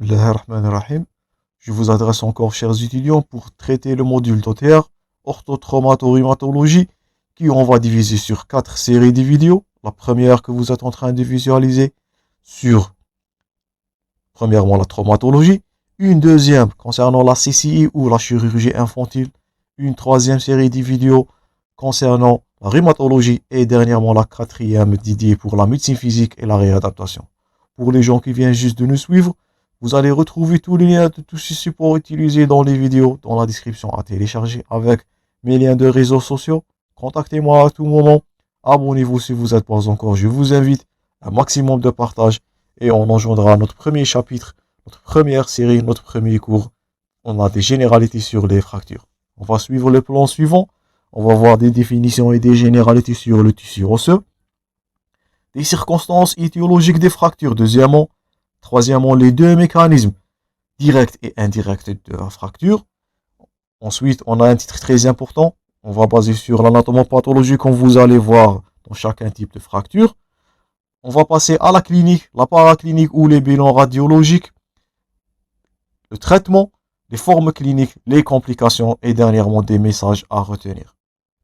Bismillahirrahmanirrahim. Je vous adresse encore, chers étudiants, pour traiter le module d'OTR, orthotraumatorhumatologie, qui on va diviser sur 4 séries de vidéos. La première que vous êtes en train de visualiser sur, premièrement, la traumatologie. Une deuxième concernant la CCI ou la chirurgie infantile. Une troisième série de vidéos concernant la rhumatologie. Et dernièrement, la quatrième dédiée pour la médecine physique et la réadaptation. Pour les gens qui viennent juste de nous suivre, vous allez retrouver tous les liens de tous ces supports utilisés dans les vidéos, dans la description à télécharger avec mes liens de réseaux sociaux. Contactez-moi à tout moment. Abonnez-vous si vous n'êtes pas encore. Je vous invite à un maximum de partage et on engendrera notre premier chapitre, notre première série, notre premier cours. On a des généralités sur les fractures. On va suivre le plan suivant. On va voir des définitions et des généralités sur le tissu osseux. Des circonstances étiologiques des fractures. Deuxièmement, troisièmement, les deux mécanismes directs et indirects de la fracture. Ensuite, on a un titre très important. On va baser sur l'anatomopathologie comme vous allez voir dans chacun type de fracture. On va passer à la clinique, la paraclinique ou les bilans radiologiques, le traitement, les formes cliniques, les complications et dernièrement des messages à retenir.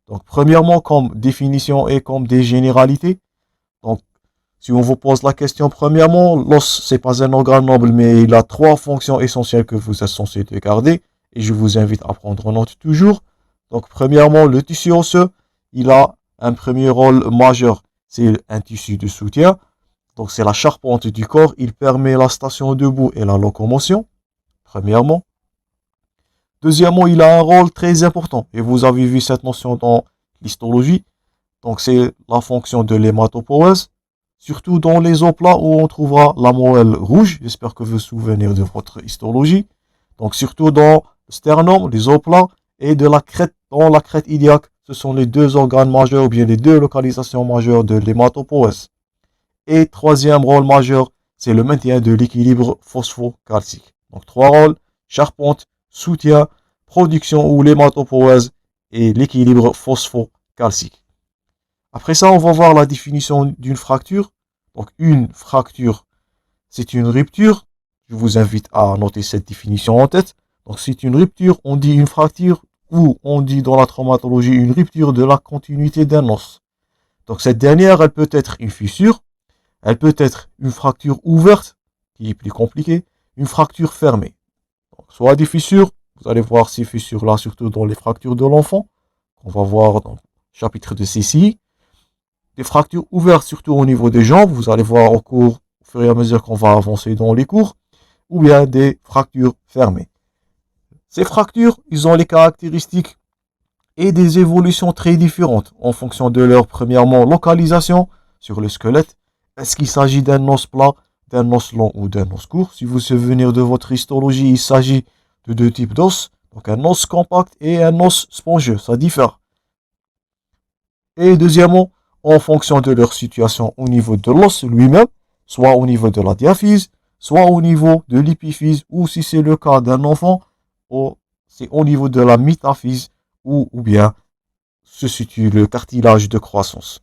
Donc, premièrement, comme définition et comme des généralités. Donc, si on vous pose la question, premièrement, l'os, c'est pas un organe noble, mais il a 3 fonctions essentielles que vous êtes censé garder. Et je vous invite à prendre en note toujours. Donc, premièrement, le tissu osseux, il a un premier rôle majeur. C'est un tissu de soutien. Donc, c'est la charpente du corps. Il permet la station debout et la locomotion. Premièrement. Deuxièmement, il a un rôle très important. Et vous avez vu cette notion dans l'histologie. Donc, c'est la fonction de l'hématopoïèse. Surtout dans les os plats où on trouvera la moelle rouge. J'espère que vous vous souvenez de votre histologie. Donc, surtout dans le sternum, les os plats, et de la crête, dans la crête iliaque. Ce sont les deux organes majeurs, ou bien les deux localisations majeures de l'hématopoïèse. Et troisième rôle majeur, c'est le maintien de l'équilibre phosphocalcique. Donc, 3 rôles, charpente, soutien, production ou l'hématopoïèse et l'équilibre phosphocalcique. Après ça, on va voir la définition d'une fracture. Donc, une fracture, c'est une rupture. Je vous invite à noter cette définition en tête. Donc, c'est une rupture, on dit une fracture, ou on dit dans la traumatologie une rupture de la continuité d'un os. Donc, cette dernière, elle peut être une fissure, elle peut être une fracture ouverte, qui est plus compliquée, une fracture fermée. Donc, soit des fissures, vous allez voir ces fissures-là, surtout dans les fractures de l'enfant, qu'on va voir dans le chapitre de CCI. Des fractures ouvertes, surtout au niveau des jambes, vous allez voir au fur et à mesure qu'on va avancer dans les cours, ou bien des fractures fermées. Ces fractures, ils ont les caractéristiques et des évolutions très différentes en fonction de leur, premièrement, localisation sur le squelette. Est-ce qu'il s'agit d'un os plat, d'un os long ou d'un os court? Si vous vous souvenez de votre histologie, il s'agit de 2 types d'os. Donc un os compact et un os spongieux, ça diffère. Et deuxièmement, en fonction de leur situation au niveau de l'os lui-même, soit au niveau de la diaphyse, soit au niveau de l'épiphyse, ou si c'est le cas d'un enfant, c'est au niveau de la métaphyse, ou bien se situe le cartilage de croissance.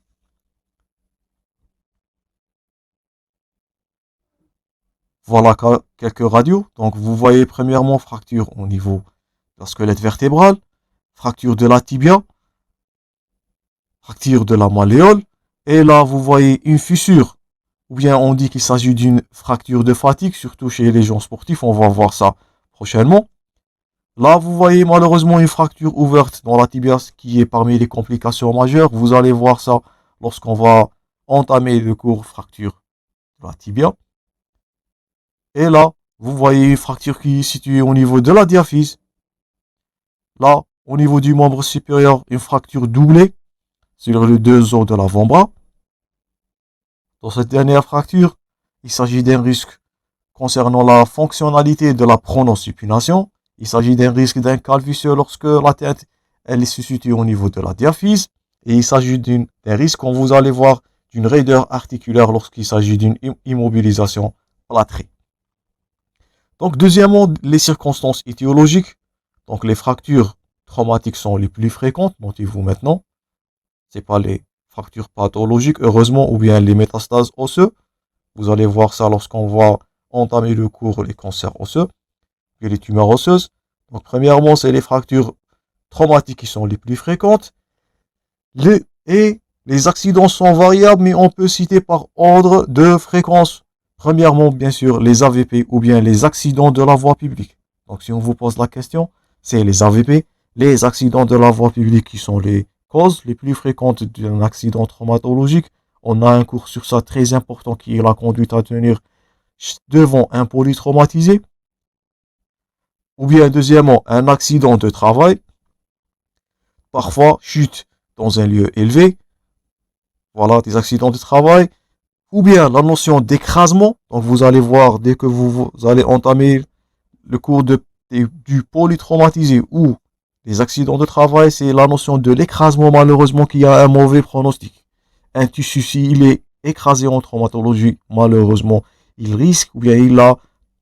Voilà quelques radios. Donc vous voyez premièrement fracture au niveau de la squelette vertébrale, fracture de la tibia, fracture de la malléole, et là vous voyez une fissure, ou bien on dit qu'il s'agit d'une fracture de fatigue, surtout chez les gens sportifs, on va voir ça prochainement. Là vous voyez malheureusement une fracture ouverte dans la tibia, qui est parmi les complications majeures. Vous allez voir ça lorsqu'on va entamer le cours fracture de la tibia. Et là, vous voyez une fracture qui est située au niveau de la diaphyse. Là, au niveau du membre supérieur, une fracture doublée sur les 2 os de l'avant-bras. Dans cette dernière fracture, il s'agit d'un risque concernant la fonctionnalité de la pronosupination. Il s'agit d'un risque d'un calvitieux lorsque la tête elle se situe au niveau de la diaphyse. Et il s'agit d'un risque, comme vous allez voir, d'une raideur articulaire lorsqu'il s'agit d'une immobilisation plâtrée. Donc, deuxièmement, les circonstances étiologiques. Donc, les fractures traumatiques sont les plus fréquentes, notez-vous maintenant. Ce n'est pas les fractures pathologiques, heureusement, ou bien les métastases osseuses. Vous allez voir ça lorsqu'on va entamer le cours les cancers osseux et les tumeurs osseuses. Donc, premièrement, c'est les fractures traumatiques qui sont les plus fréquentes. Les accidents sont variables, mais on peut citer par ordre de fréquence. Premièrement, bien sûr, les AVP ou bien les accidents de la voie publique. Donc, si on vous pose la question, c'est les AVP, les accidents de la voie publique qui sont les causes les plus fréquentes d'un accident traumatologique. On a un cours sur ça très important qui est la conduite à tenir devant un polytraumatisé. Ou bien, deuxièmement, un accident de travail. Parfois, chute dans un lieu élevé. Voilà, des accidents de travail. Ou bien la notion d'écrasement. Donc, vous allez voir dès que vous allez entamer le cours du polytraumatisé ou les accidents de travail, c'est la notion de l'écrasement, malheureusement, qui a un mauvais pronostic. Un tissu, s'il est écrasé en traumatologie, malheureusement, il risque ou bien il a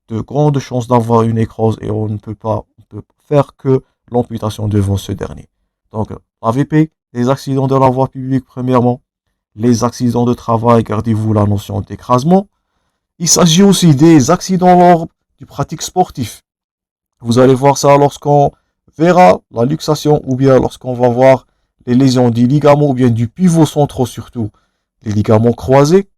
de grandes chances d'avoir une nécrose et on peut faire que l'amputation devant ce dernier. Donc, AVP, les accidents de la voie publique, premièrement, les accidents de travail, gardez-vous la notion d'écrasement. Il s'agit aussi des accidents lors du pratique sportif. Vous allez voir ça lorsqu'on verra la luxation ou bien lorsqu'on va voir les lésions des ligaments ou bien du pivot central surtout, les ligaments croisés.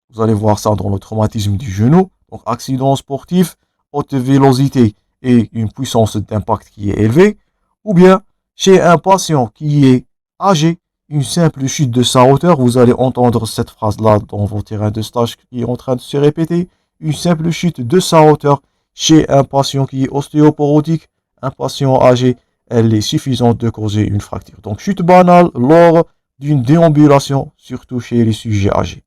Vous allez voir ça dans le traumatisme du genou. Donc, accident sportif, haute vélocité et une puissance d'impact qui est élevée. Ou bien, chez un patient qui est âgé, une simple chute de sa hauteur, vous allez entendre cette phrase-là dans vos terrains de stage qui est en train de se répéter. Une simple chute de sa hauteur chez un patient qui est ostéoporotique, un patient âgé, elle est suffisante de causer une fracture. Donc, chute banale lors d'une déambulation, surtout chez les sujets âgés.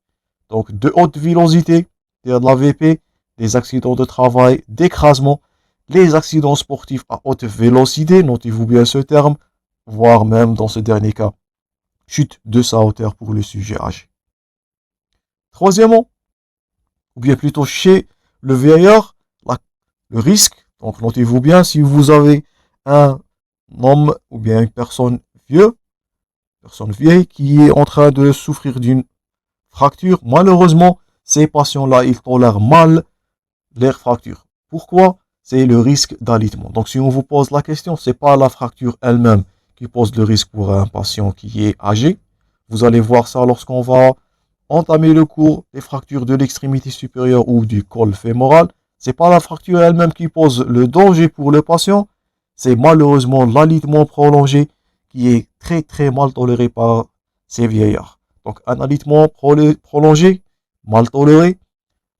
Donc, de haute vélocité, c'est-à-dire de la VP, des accidents de travail, d'écrasement, les accidents sportifs à haute vélocité, notez-vous bien ce terme, voire même dans ce dernier cas, chute de sa hauteur pour le sujet âgé. Troisièmement, ou bien plutôt chez le vieillard, le risque, donc notez-vous bien, si vous avez un homme ou bien une personne vieille qui est en train de souffrir d'une fracture, malheureusement, ces patients-là, ils tolèrent mal les fractures. Pourquoi? C'est le risque d'alitement. Donc, si on vous pose la question, c'est pas la fracture elle-même qui pose le risque pour un patient qui est âgé. Vous allez voir ça lorsqu'on va entamer le cours des fractures de l'extrémité supérieure ou du col fémoral. C'est pas la fracture elle-même qui pose le danger pour le patient. C'est malheureusement l'alitement prolongé qui est très très mal toléré par ces vieillards. Donc, un alitement prolongé, mal toléré.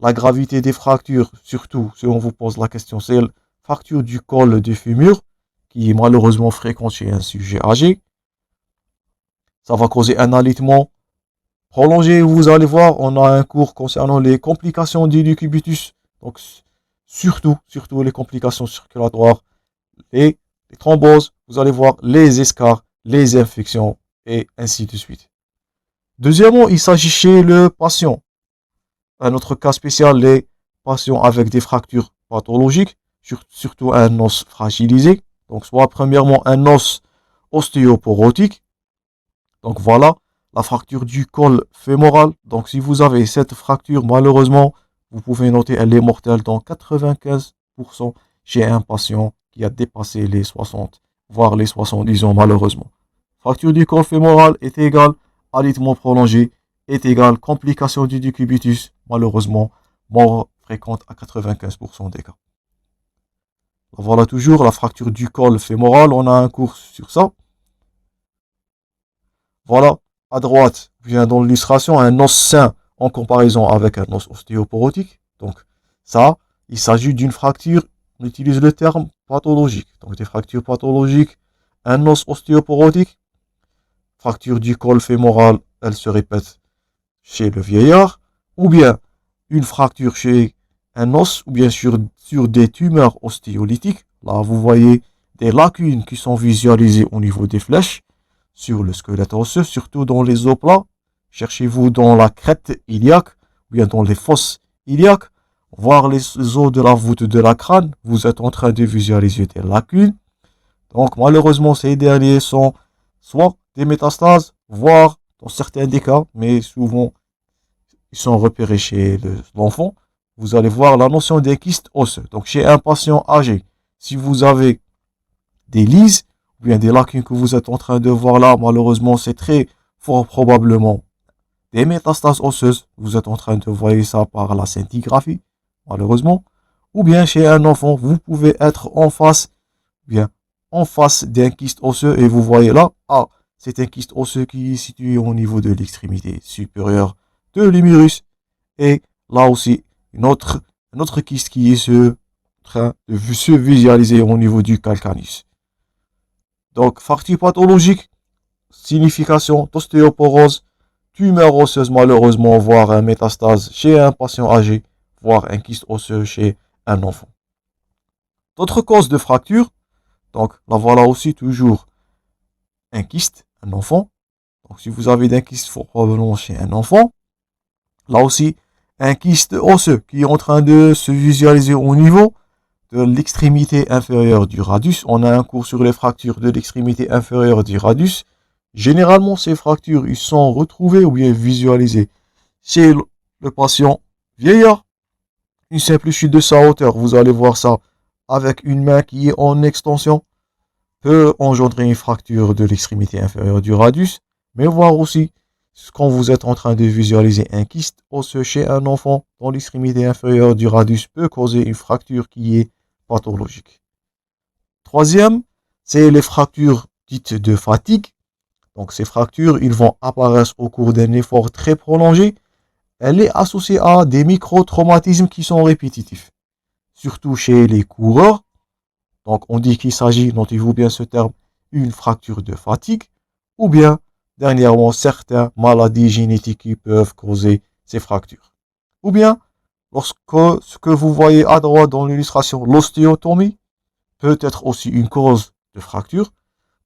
La gravité des fractures, surtout si on vous pose la question, c'est la fracture du col du fémur, qui est malheureusement fréquente chez un sujet âgé. Ça va causer un alitement prolongé. Vous allez voir, on a un cours concernant les complications du décubitus. Donc, surtout les complications circulatoires, les thromboses, vous allez voir les escarres, les infections et ainsi de suite. Deuxièmement, il s'agit chez le patient. Un autre cas spécial, les patients avec des fractures pathologiques, surtout un os fragilisé. Donc, soit premièrement un os ostéoporotique. Donc voilà, la fracture du col fémoral. Donc si vous avez cette fracture, malheureusement, vous pouvez noter, elle est mortelle dans 95% chez un patient qui a dépassé les 60, voire les 70 ans, malheureusement. Fracture du col fémoral est égale alitement prolongé, est égale complication du décubitus, malheureusement, mort fréquente à 95% des cas. Voilà toujours la fracture du col fémoral, on a un cours sur ça. Voilà, à droite, vient dans l'illustration, un os sain en comparaison avec un os ostéoporotique. Donc ça, il s'agit d'une fracture, on utilise le terme pathologique. Donc des fractures pathologiques, un os ostéoporotique, fracture du col fémoral, elle se répète chez le vieillard, ou bien une fracture chez un os, ou bien sur des tumeurs ostéolytiques. Là, vous voyez des lacunes qui sont visualisées au niveau des flèches sur le squelette osseux, surtout dans les os plats. Cherchez-vous dans la crête iliaque, ou bien dans les fosses iliaques, voir les os de la voûte de la crâne. Vous êtes en train de visualiser des lacunes. Donc, malheureusement, ces derniers sont soit des métastases, voire dans certains des cas, mais souvent, ils sont repérés chez l'enfant. vous allez voir la notion d'un kyste osseux. Donc, chez un patient âgé, si vous avez des lises, ou bien des lacunes que vous êtes en train de voir là, malheureusement, c'est très fort probablement des métastases osseuses. Vous êtes en train de voir ça par la scintigraphie, malheureusement. Ou bien chez un enfant, vous pouvez être bien, en face d'un kyste osseux et vous voyez là, ah, c'est un kyste osseux qui est situé au niveau de l'extrémité supérieure de l'humérus. Et là aussi, un autre kyste qui est en train de se visualiser au niveau du calcaneus. Donc, fracture pathologique, signification d'ostéoporose, tumeur osseuse malheureusement, voire un métastase chez un patient âgé, voire un kyste osseux chez un enfant. D'autres causes de fracture, donc là voilà aussi toujours un kyste, un enfant. Donc si vous avez un kyste probablement chez un enfant, là aussi un kyste osseux qui est en train de se visualiser au niveau de l'extrémité inférieure du radius. On a un cours sur les fractures de l'extrémité inférieure du radius. Généralement, ces fractures ils sont retrouvées ou bien visualisées chez le patient vieillard. Une simple chute de sa hauteur, vous allez voir ça avec une main qui est en extension, peut engendrer une fracture de l'extrémité inférieure du radius, mais voir aussi quand vous êtes en train de visualiser un kyste osseux chez un enfant dans l'extrémité inférieure du radius peut causer une fracture qui est pathologique. Troisième, c'est les fractures dites de fatigue. Donc ces fractures, ils vont apparaître au cours d'un effort très prolongé. Elle est associée à des micro-traumatismes qui sont répétitifs, surtout chez les coureurs. Donc on dit qu'il s'agit, notez-vous bien ce terme, une fracture de fatigue, ou bien dernièrement certaines maladies génétiques qui peuvent causer ces fractures. Ou bien, lorsque ce que vous voyez à droite dans l'illustration, l'ostéotomie, peut être aussi une cause de fracture.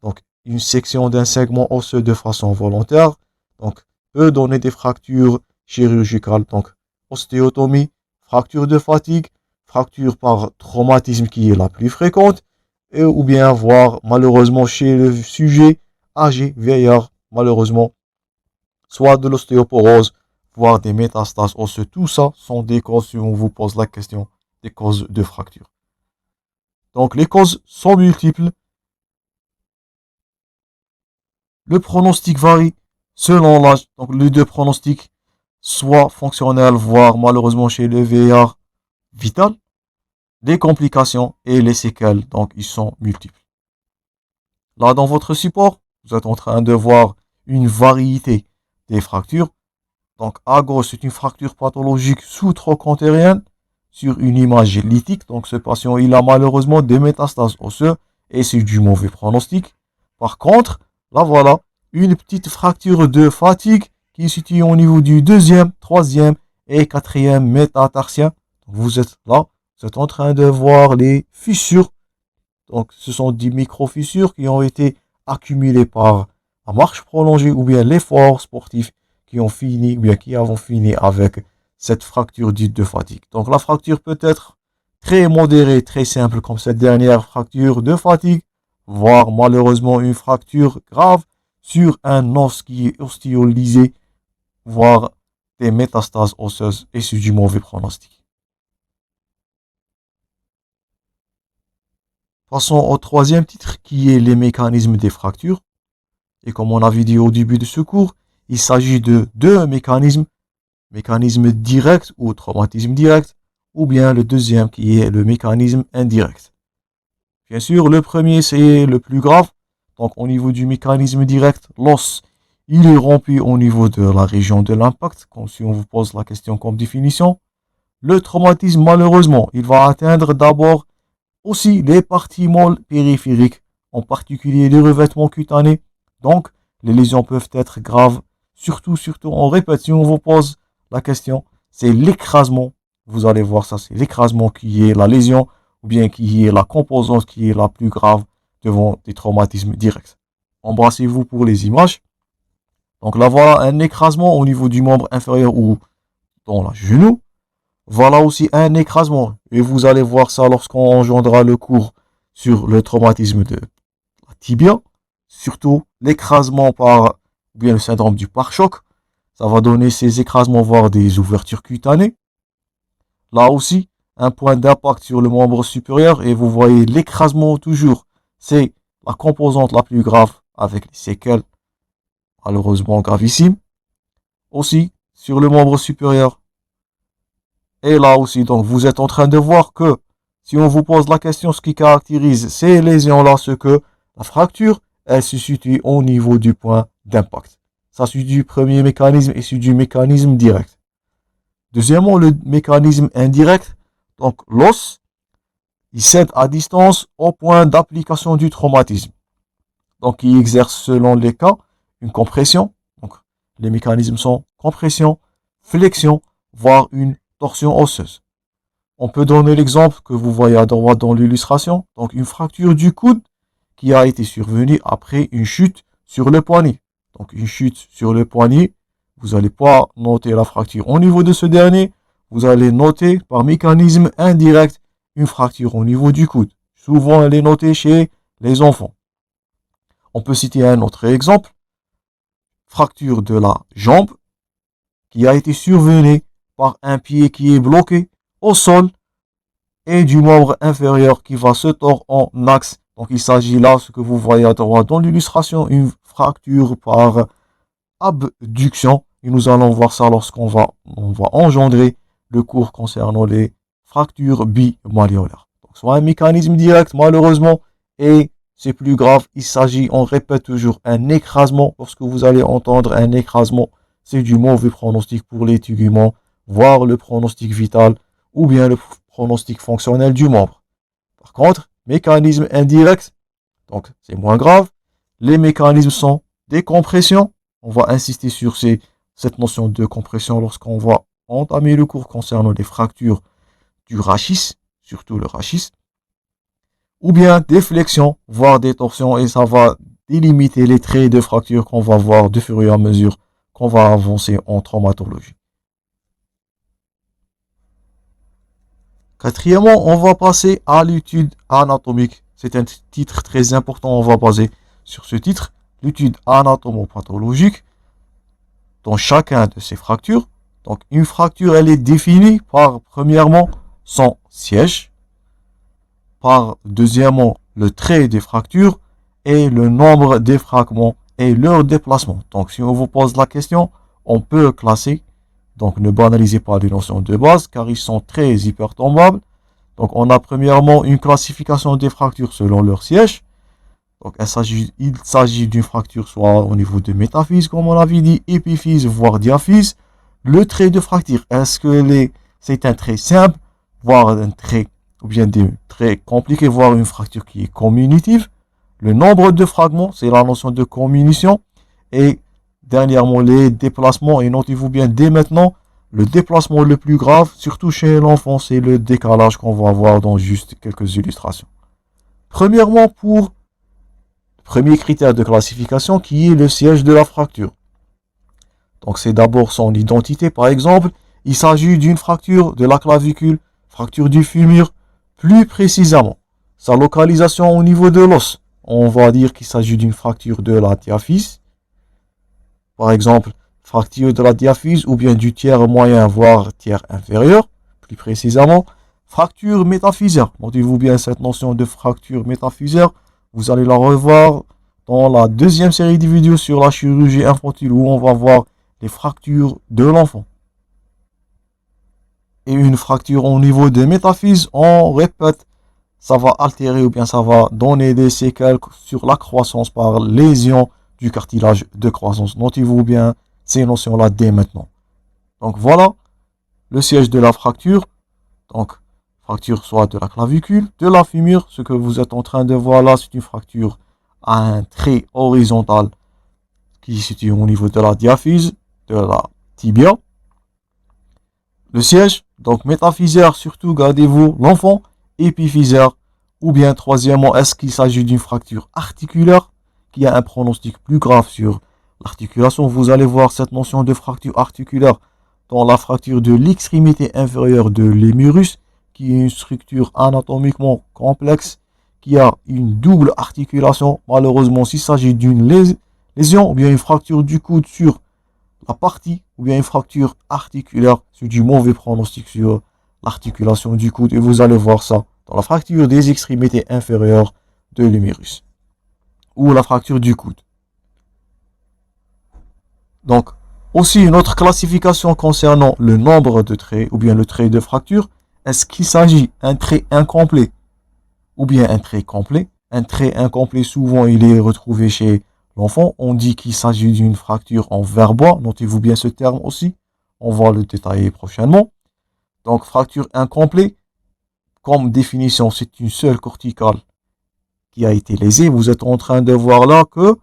Donc une section d'un segment osseux de façon volontaire, donc peut donner des fractures chirurgicales. Donc ostéotomie, fracture de fatigue, fracture par traumatisme qui est la plus fréquente, et ou bien voir malheureusement chez le sujet âgé, vieillard, malheureusement, soit de l'ostéoporose, voire des métastases osseuses. Tout ça sont des causes, si on vous pose la question, des causes de fracture. Donc les causes sont multiples. Le pronostic varie selon l'âge. Donc les deux pronostics, soit fonctionnels, voire malheureusement chez le vieillard, vital. Les complications et les séquelles, donc ils sont multiples. Là, dans votre support, vous êtes en train de voir une variété des fractures. Donc, à gauche, c'est une fracture pathologique sous-trochantérienne sur une image lithique. Donc, ce patient, il a malheureusement des métastases osseuses et c'est du mauvais pronostic. Par contre, là, voilà, une petite fracture de fatigue qui est située au niveau du deuxième, troisième et quatrième métatarsien. Donc, vous êtes là. Vous êtes en train de voir les fissures. Donc, ce sont des micro-fissures qui ont été accumulées par la marche prolongée ou bien l'effort sportif qui ont fini, ou bien qui avons fini avec cette fracture dite de fatigue. Donc, la fracture peut être très modérée, très simple, comme cette dernière fracture de fatigue, voire malheureusement une fracture grave sur un os qui est ostéolysé, voire des métastases osseuses et c'est du mauvais pronostic. Passons au troisième titre qui est les mécanismes des fractures. Et comme on avait dit au début de ce cours, il s'agit de deux mécanismes, mécanisme direct ou traumatisme direct, ou bien le deuxième qui est le mécanisme indirect. Bien sûr, le premier c'est le plus grave. Donc au niveau du mécanisme direct, l'os, il est rompu au niveau de la région de l'impact, comme si on vous pose la question comme définition. Le traumatisme, malheureusement, il va atteindre d'abord aussi les parties molles périphériques, en particulier les revêtements cutanés. Donc, les lésions peuvent être graves. Surtout, on répète, si on vous pose la question, c'est l'écrasement. Vous allez voir ça, c'est l'écrasement qui est la lésion, ou bien qui est la composante qui est la plus grave devant des traumatismes directs. Embrassez-vous pour les images. Donc là, voilà un écrasement au niveau du membre inférieur ou dans le genou. Voilà aussi un écrasement. Et vous allez voir ça lorsqu'on engendrera le cours sur le traumatisme de la tibia. Surtout l'écrasement par, ou bien le syndrome du pare-choc. Ça va donner ces écrasements, voire des ouvertures cutanées. Là aussi, un point d'impact sur le membre supérieur et vous voyez l'écrasement toujours. C'est la composante la plus grave avec les séquelles malheureusement gravissimes. Aussi sur le membre supérieur. Et là aussi, donc vous êtes en train de voir que si on vous pose la question, ce qui caractérise ces lésions-là, c'est que la fracture, elle se situe au niveau du point d'impact. Ça, c'est du premier mécanisme et c'est du mécanisme direct. Deuxièmement, le mécanisme indirect, donc l'os, il cède à distance au point d'application du traumatisme. Donc, il exerce selon les cas une compression. Donc, les mécanismes sont compression, flexion, voire une torsion osseuse. On peut donner l'exemple que vous voyez à droite dans l'illustration. Donc, une fracture du coude qui a été survenue après une chute sur le poignet. Donc, une chute sur le poignet, vous n'allez pas noter la fracture au niveau de ce dernier. Vous allez noter par mécanisme indirect une fracture au niveau du coude. Souvent, elle est notée chez les enfants. On peut citer un autre exemple. Fracture de la jambe qui a été survenue par un pied qui est bloqué au sol et du membre inférieur qui va se tordre en axe. Donc il s'agit là, ce que vous voyez à droite dans l'illustration, une fracture par abduction. Et nous allons voir ça lorsqu'on va engendrer le cours concernant les fractures bimalléolaires. Donc soit un mécanisme direct malheureusement et c'est plus grave, il s'agit, on répète toujours, un écrasement. Lorsque vous allez entendre un écrasement, c'est du mauvais pronostic pour les téguments, voire le pronostic vital ou bien le pronostic fonctionnel du membre. Par contre, mécanisme indirect, donc c'est moins grave. Les mécanismes sont des compressions. On va insister sur cette notion de compression lorsqu'on va entamer le cours concernant les fractures du rachis, surtout le rachis. Ou bien des flexions, voire des torsions, et ça va délimiter les traits de fracture qu'on va voir de fur et à mesure qu'on va avancer en traumatologie. Quatrièmement, on va passer à l'étude anatomique. C'est un titre très important, on va baser sur ce titre, l'étude anatomopathologique dans chacun de ces fractures. Donc une fracture, elle est définie par, premièrement, son siège, par deuxièmement le trait des fractures et le nombre des fragments et leur déplacement. Donc si on vous pose la question, on peut classer, donc ne banalisez pas les notions de base car ils sont très hypertombables. Donc on a premièrement une classification des fractures selon leur siège. Donc il s'agit d'une fracture soit au niveau de métaphyse comme on avait dit, épiphyse voire diaphyse. Le trait de fracture, est-ce que c'est un trait simple, voire un trait ou bien des traits compliqués, voire une fracture qui est communitive. Le nombre de fragments, c'est la notion de comminution. Et dernièrement, les déplacements, et notez-vous bien dès maintenant, le déplacement le plus grave, surtout chez l'enfant, c'est le décalage qu'on va voir dans juste quelques illustrations. Premièrement, pour le premier critère de classification qui est le siège de la fracture. Donc c'est d'abord son identité, par exemple, il s'agit d'une fracture de la clavicule, fracture du fémur. Plus précisément, sa localisation au niveau de l'os, on va dire qu'il s'agit d'une fracture de la diaphyse. Par exemple, fracture de la diaphyse ou bien du tiers moyen, voire tiers inférieur. Plus précisément, fracture métaphysaire. Notez-vous bien cette notion de fracture métaphysaire. Vous allez la revoir dans la deuxième série de vidéos sur la chirurgie infantile où on va voir les fractures de l'enfant. Et une fracture au niveau des métaphyses, on répète, ça va altérer ou bien ça va donner des séquelles sur la croissance par lésion du cartilage de croissance. Notez-vous bien ces notions-là dès maintenant. Donc voilà le siège de la fracture. Donc fracture soit de la clavicule, de la fémur. Ce que vous êtes en train de voir là, c'est une fracture à un trait horizontal qui se situe au niveau de la diaphyse, de la tibia. Le siège, donc métaphysaire, surtout gardez-vous l'enfant, épiphysaire, ou bien troisièmement, est-ce qu'il s'agit d'une fracture articulaire qui a un pronostic plus grave sur l'articulation. Vous allez voir cette notion de fracture articulaire dans la fracture de l'extrémité inférieure de l'hémurus, qui est une structure anatomiquement complexe, qui a une double articulation. Malheureusement, s'il s'agit d'une lésion ou bien une fracture du coude sur la partie ou bien une fracture articulaire, c'est du mauvais pronostic sur l'articulation du coude, et vous allez voir ça dans la fracture des extrémités inférieures de l'humérus, ou la fracture du coude. Donc, aussi une autre classification concernant le nombre de traits, ou bien le trait de fracture, est-ce qu'il s'agit d'un trait incomplet, ou bien un trait complet? Un trait incomplet, souvent, il est retrouvé chez l'enfant. On dit qu'il s'agit d'une fracture en verre-bois. Notez-vous bien ce terme aussi. On va le détailler prochainement. Donc, fracture incomplète, comme définition, c'est une seule corticale qui a été lésée. Vous êtes en train de voir là que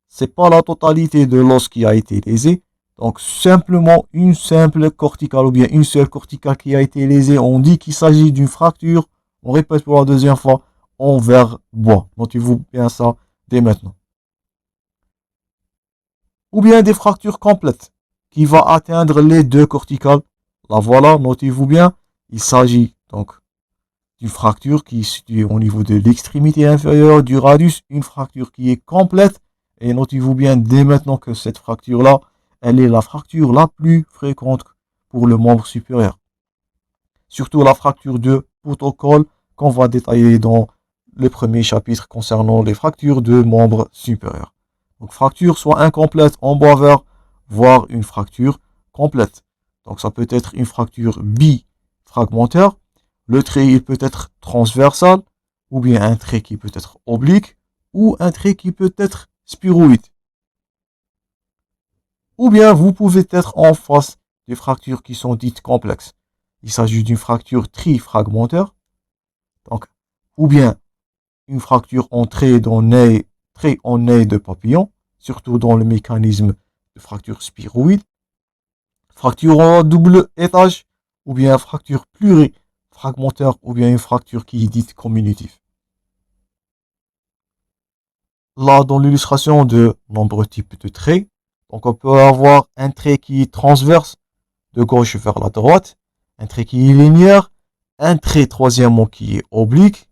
c'est pas la totalité de l'os qui a été lésé. Donc, simplement une simple corticale ou bien une seule corticale qui a été lésée. On dit qu'il s'agit d'une fracture. On répète pour la deuxième fois, en verre-bois. Notez-vous bien ça dès maintenant. Ou bien des fractures complètes qui va atteindre les deux corticales. La voilà, notez-vous bien. Il s'agit donc d'une fracture qui est située au niveau de l'extrémité inférieure du radius. Une fracture qui est complète. Et notez-vous bien dès maintenant que cette fracture-là, elle est la fracture la plus fréquente pour le membre supérieur. Surtout la fracture de protocole qu'on va détailler dans le premier chapitre concernant les fractures de membres supérieurs. Donc fracture soit incomplète en bois vert, voire une fracture complète. Donc ça peut être une fracture bifragmentaire. Le trait il peut être transversal, ou bien un trait qui peut être oblique, ou un trait qui peut être spiroïde. Ou bien vous pouvez être en face des fractures qui sont dites complexes. Il s'agit d'une fracture trifragmentaire. Donc, ou bien une fracture en trait en nez de papillon, surtout dans le mécanisme de fracture spiroïde. Fracture en double étage, ou bien fracture plurifragmentaire, ou bien une fracture qui est dite communitive. Là, dans l'illustration de nombreux types de traits, donc on peut avoir un trait qui est transverse de gauche vers la droite, un trait qui est linéaire, un trait troisièmement qui est oblique.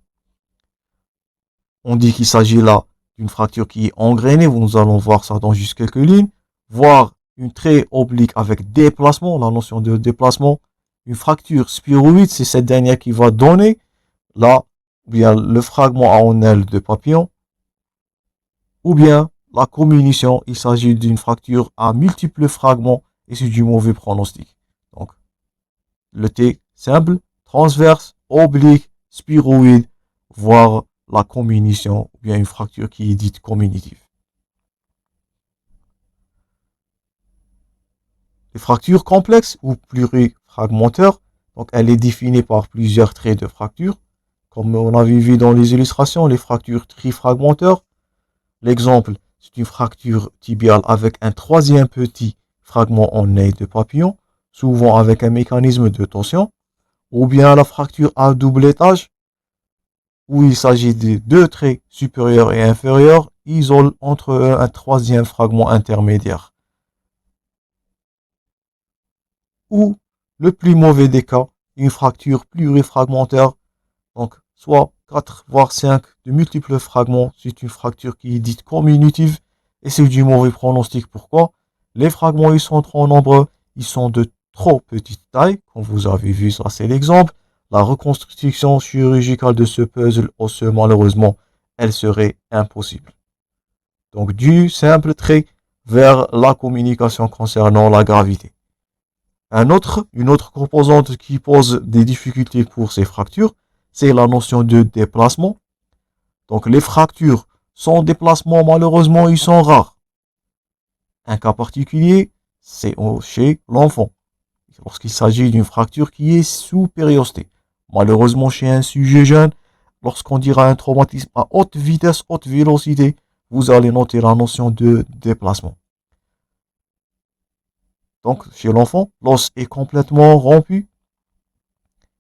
On dit qu'il s'agit là d'une fracture qui est engrainée, nous allons voir ça dans juste quelques lignes, voire une trait oblique avec déplacement, la notion de déplacement. Une fracture spiroïde, c'est cette dernière qui va donner là, bien le fragment en aile de papillon, ou bien la comminution, il s'agit d'une fracture à multiples fragments et c'est du mauvais pronostic. Donc, le T simple, transverse, oblique, spiroïde, voire la comminution, ou bien une fracture qui est dite communitive. Les fractures complexes ou plurifragmentaires, donc elle est définie par plusieurs traits de fracture. Comme on avait vu dans les illustrations, les fractures trifragmentaires. L'exemple, c'est une fracture tibiale avec un troisième petit fragment en nez de papillon, souvent avec un mécanisme de torsion. Ou bien la fracture à double étage, où il s'agit de deux traits supérieurs et inférieurs, isolent entre eux un troisième fragment intermédiaire. Ou, le plus mauvais des cas, une fracture plurifragmentaire, donc soit 4 voire 5 de multiples fragments, c'est une fracture qui est dite communitive, et c'est du mauvais pronostic. Pourquoi? Les fragments, ils sont trop nombreux, ils sont de trop petite taille, comme vous avez vu, ça c'est l'exemple. La reconstruction chirurgicale de ce puzzle osseux, malheureusement, elle serait impossible. Donc, du simple trait vers la communication concernant la gravité. Une autre composante qui pose des difficultés pour ces fractures, c'est la notion de déplacement. Donc, les fractures sans déplacement, malheureusement, ils sont rares. Un cas particulier, c'est chez l'enfant, lorsqu'il s'agit d'une fracture qui est sous périostée. Malheureusement, chez un sujet jeune, lorsqu'on dira un traumatisme à haute vitesse, haute vélocité, vous allez noter la notion de déplacement. Donc, chez l'enfant, l'os est complètement rompu,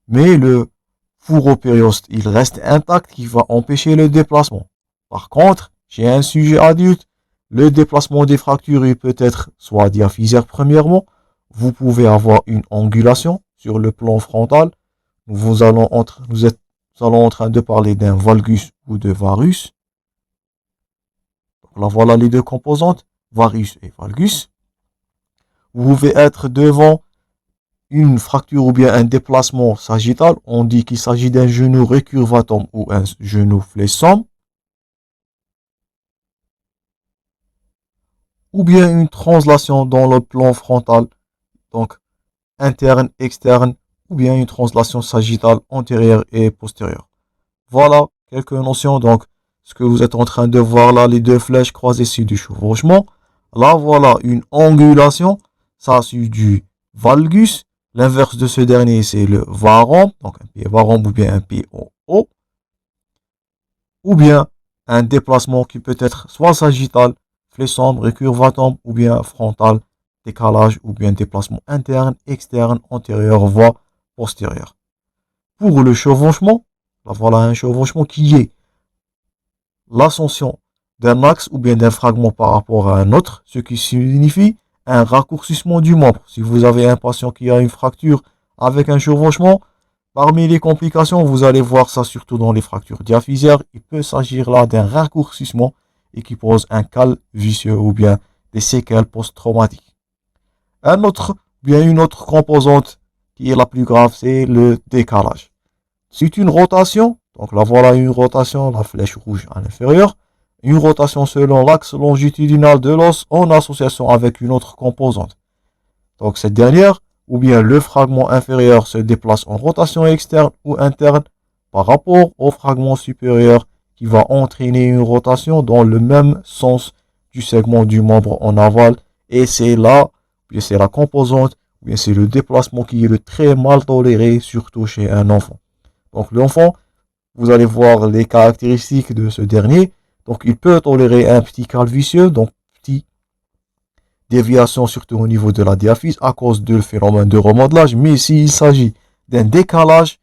mais le fourreau périoste, il reste intact, qui va empêcher le déplacement. Par contre, chez un sujet adulte, le déplacement des fractures, il peut être soit diaphysaire premièrement, vous pouvez avoir une angulation sur le plan frontal. Nous allons en train de parler d'un valgus ou de varus. Donc là, voilà les deux composantes, varus et valgus. Vous pouvez être devant une fracture ou bien un déplacement sagittal, on dit qu'il s'agit d'un genou récurvatum ou un genou flexion, ou bien une translation dans le plan frontal, donc interne, externe, ou bien une translation sagittale antérieure et postérieure. Voilà quelques notions. Donc, ce que vous êtes en train de voir là, les deux flèches croisées sur du chevauchement. Là, voilà une angulation. Ça, c'est du valgus. L'inverse de ce dernier, c'est le varum. Donc, un pied varum ou bien un pied en haut. Ou bien un déplacement qui peut être soit sagittal, flexion, récurvatum, ou bien frontal, décalage, ou bien déplacement interne, externe, antérieur, voie postérieure. Pour le chevauchement, là, voilà un chevauchement qui est l'ascension d'un axe ou bien d'un fragment par rapport à un autre, ce qui signifie un raccourcissement du membre. Si vous avez un patient qui a une fracture avec un chevauchement, parmi les complications, vous allez voir ça surtout dans les fractures diaphysaires, il peut s'agir là d'un raccourcissement et qui pose un cal vicieux ou bien des séquelles post-traumatiques. Une autre composante qui est la plus grave, c'est le décalage. C'est une rotation, donc là voilà une rotation, la flèche rouge à l'inférieur, une rotation selon l'axe longitudinal de l'os en association avec une autre composante. Donc cette dernière, ou bien le fragment inférieur se déplace en rotation externe ou interne par rapport au fragment supérieur qui va entraîner une rotation dans le même sens du segment du membre en aval. Et c'est là, bien c'est la composante, bien c'est le déplacement qui est le très mal toléré, surtout chez un enfant. Donc l'enfant, vous allez voir les caractéristiques de ce dernier. Donc il peut tolérer un petit cal vicieux, donc petit déviation surtout au niveau de la diaphyse à cause du phénomène de remodelage. Mais s'il s'agit d'un décalage,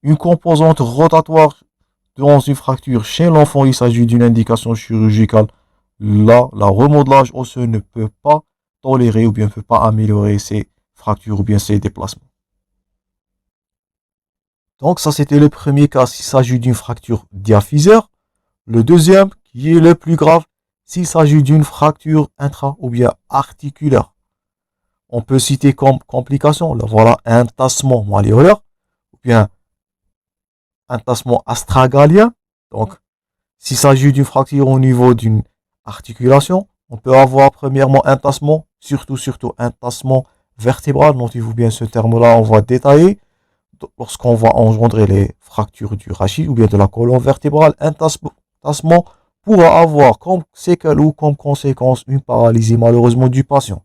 une composante rotatoire dans une fracture chez l'enfant, il s'agit d'une indication chirurgicale. Là, la remodelage osseux ne peut pas tolérer ou bien ne peut pas améliorer ces fractures ou bien ces déplacements. Donc ça c'était le premier cas s'il s'agit d'une fracture diaphysaire. Le deuxième, qui est le plus grave, s'il s'agit d'une fracture intra ou bien articulaire. On peut citer comme complication, voilà un tassement malléolaire ou bien un tassement astragalien. Donc s'il s'agit d'une fracture au niveau d'une articulation, on peut avoir premièrement un tassement, surtout un tassement vertébral. Notez-vous bien ce terme-là, on va détailler. Lorsqu'on va engendrer les fractures du rachis ou bien de la colonne vertébrale, un tassement pourra avoir comme séquelle ou comme conséquence une paralysie malheureusement du patient.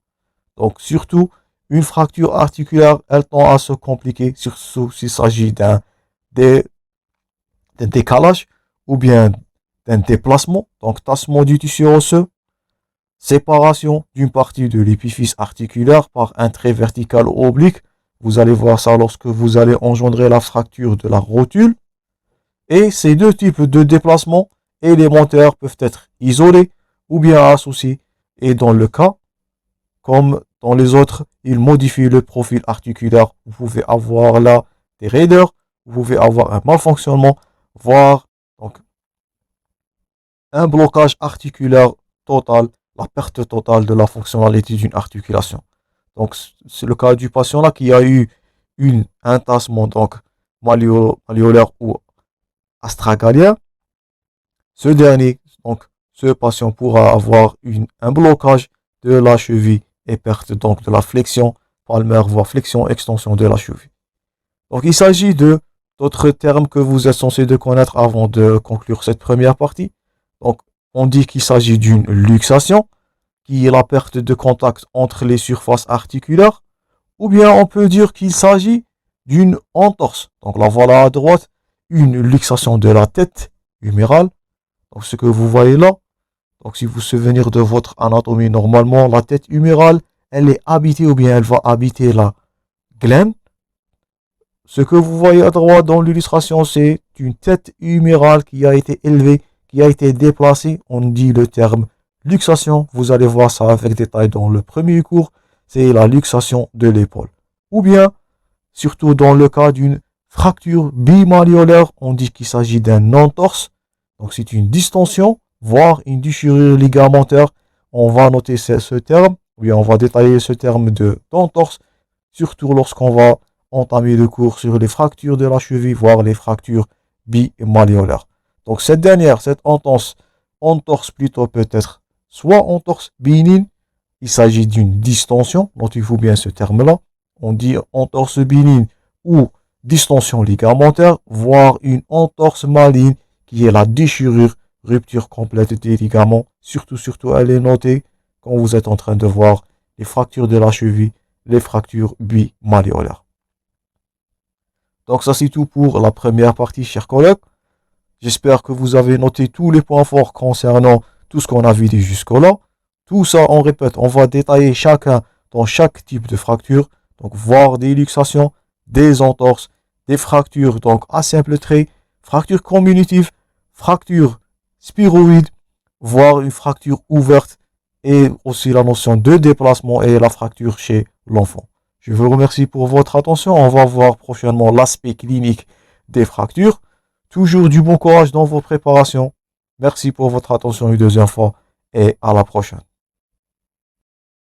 Donc surtout, une fracture articulaire, elle tend à se compliquer, surtout s'il s'agit d'un décalage ou bien d'un déplacement, donc tassement du tissu osseux, séparation d'une partie de l'épiphyse articulaire par un trait vertical ou oblique. Vous allez voir ça lorsque vous allez engendrer la fracture de la rotule. Et ces deux types de déplacements élémentaires peuvent être isolés ou bien associés. Et dans le cas, comme dans les autres, ils modifient le profil articulaire. Vous pouvez avoir là des raideurs, vous pouvez avoir un malfonctionnement, voire donc, un blocage articulaire total, la perte totale de la fonctionnalité d'une articulation. Donc, c'est le cas du patient là qui a eu un tassement donc malléolaire ou astragalien. Ce dernier, donc, ce patient pourra avoir un blocage de la cheville et perte donc de la flexion palmaire, voire flexion extension de la cheville. Donc, il s'agit d'autres termes que vous êtes censé de connaître avant de conclure cette première partie. Donc, on dit qu'il s'agit d'une luxation, qui est la perte de contact entre les surfaces articulaires, ou bien on peut dire qu'il s'agit d'une entorse. Donc là voilà à droite, une luxation de la tête humérale. Donc ce que vous voyez là, donc si vous vous souvenez de votre anatomie, normalement la tête humérale, elle est habitée ou bien elle va habiter la glène. Ce que vous voyez à droite dans l'illustration, c'est une tête humérale qui a été élevée, qui a été déplacée. On dit le terme luxation, vous allez voir ça avec détail dans le premier cours, c'est la luxation de l'épaule. Ou bien, surtout dans le cas d'une fracture bimalléolaire, on dit qu'il s'agit d'un entorse. Donc c'est une distension, voire une déchirure ligamentaire. On va noter ce terme, ou bien on va détailler ce terme d'entorse, surtout lorsqu'on va entamer le cours sur les fractures de la cheville, voire les fractures bimalléolaires. Donc cette entorse plutôt peut-être soit entorse bénigne, il s'agit d'une distension, notez-vous bien ce terme-là, on dit entorse bénigne ou distension ligamentaire, voire une entorse maligne qui est la déchirure, rupture complète des ligaments, surtout elle est notée quand vous êtes en train de voir les fractures de la cheville, les fractures bimalléolaires. Donc ça c'est tout pour la première partie, chers collègues. J'espère que vous avez noté tous les points forts concernant tout ce qu'on a vu jusqu'au-là. Tout ça, on répète, on va détailler chacun dans chaque type de fracture. Donc voir des luxations, des entorses, des fractures donc à simple trait, fractures commutatives, fractures spiroïdes, voire une fracture ouverte et aussi la notion de déplacement et la fracture chez l'enfant. Je vous remercie pour votre attention. On va voir prochainement l'aspect clinique des fractures. Toujours du bon courage dans vos préparations. Merci pour votre attention une deuxième fois et à la prochaine.